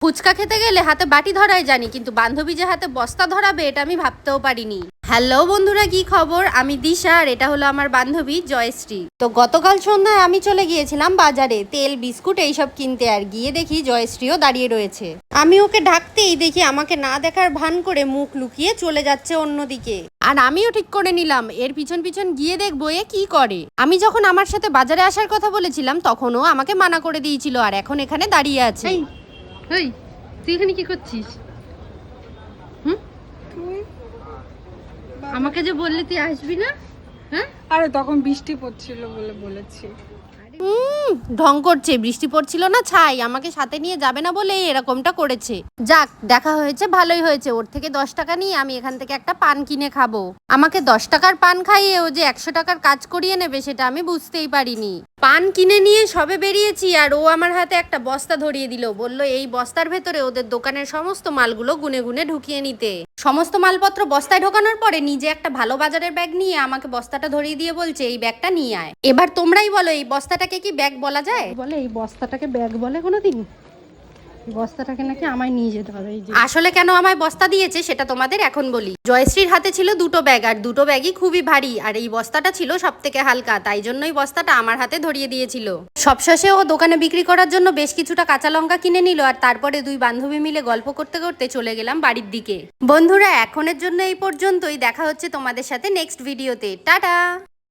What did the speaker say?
ফুচকা খেতে গেলে হাতে বাটি ধরাই জানি, কিন্তু বান্ধবী যে হাতে বস্তা ধরাবে এটা আমি ভাবতেও পারিনি। হ্যালো বন্ধুরা, কি খবর? আমি দিশা আর এটা হলো আমার বান্ধবী জয়শ্রী। তো গতকাল সন্ধ্যায় আমি চলে গিয়েছিলাম বাজারে তেল বিস্কুট এইসব কিনতে, আর গিয়ে দেখি জয়শ্রীও দাঁড়িয়ে রয়েছে। আমি ওকে ডাকতেই দেখি আমাকে না দেখার ভান করে মুখ লুকিয়ে চলে যাচ্ছে অন্যদিকে। আর আমিও ঠিক করে নিলাম এর পিছন পিছন গিয়ে দেখবো এ কি করে। আমি যখন আমার সাথে বাজারে আসার কথা বলেছিলাম তখনও আমাকে মানা করে দিয়েছিল, আর এখন এখানে দাঁড়িয়ে আছে। এই তুই এখানে কি করছিস? আমাকে যে বললি তুই আসবি না, হ্যাঁ? আরে তখন বৃষ্টি পড়ছিল বলে বলেছি। ঢং করছে, বৃষ্টি পড়ছিল না ছাই, আমাকে সাথে নিয়ে যাবে না বলে এরকমটা করেছে। যাক, দেখা হয়েছে ভালোই হয়েছে। ওর থেকে 10 টাকা নিয়ে আমি এখান থেকে একটা পান কিনে খাবো। আমাকে 10 টাকার পান খাইয়ে ও যে 100 টাকার কাজ করিয়ে নেবে সেটা আমি বুঝতেই পারিনি। পান কিনে নিয়ে সবে বেরিয়েছি আর ও আমার হাতে একটা বস্তা ধরিয়ে দিল, বলল এই বস্তার ভেতরে ওদের দোকানের সমস্ত মালগুলো গুনে গুনে ঢুকিয়ে নিতে। সমস্ত মালপত্র বস্তায় ঢোকানোর পরে নিজে একটা ভালো বাজারের ব্যাগ নিয়ে আমাকে বস্তাটা ধরিয়ে দিয়ে বলছে এই ব্যাগটা নিয়ে আয়। এবার তোমরাই বলো এই বস্তাটাকে কি ব্যাগ বলা যায়? বলে এই বস্তাটাকে ব্যাগ বলে কোনোদিন? বস্তাটাকে নাকি আমায় নিয়ে যেতে হবে। এই যে আসলে কেন আমায় বস্তা দিয়েছে সেটা তোমাদের এখন বলি। জয়শ্রীর হাতে ছিল দুটো ব্যাগ, আর দুটো ব্যাগই খুবই ভারী, আর এই বস্তাটা ছিল সব থেকে হালকা, তাই জন্যই বস্তাটা আমার হাতে ধরিয়ে দিয়েছিল। সবশেষে ও দোকানে বিক্রি করার জন্য বেশ কিছুটা কাঁচা লঙ্কা কিনে নিল, আর তারপরে দুই বান্ধবী মিলে গল্প করতে করতে চলে গেলাম বাড়ির দিকে। বন্ধুরা, এখনের জন্য এই পর্যন্তই। দেখা হচ্ছে তোমাদের সাথে নেক্সট ভিডিওতে। টাটা।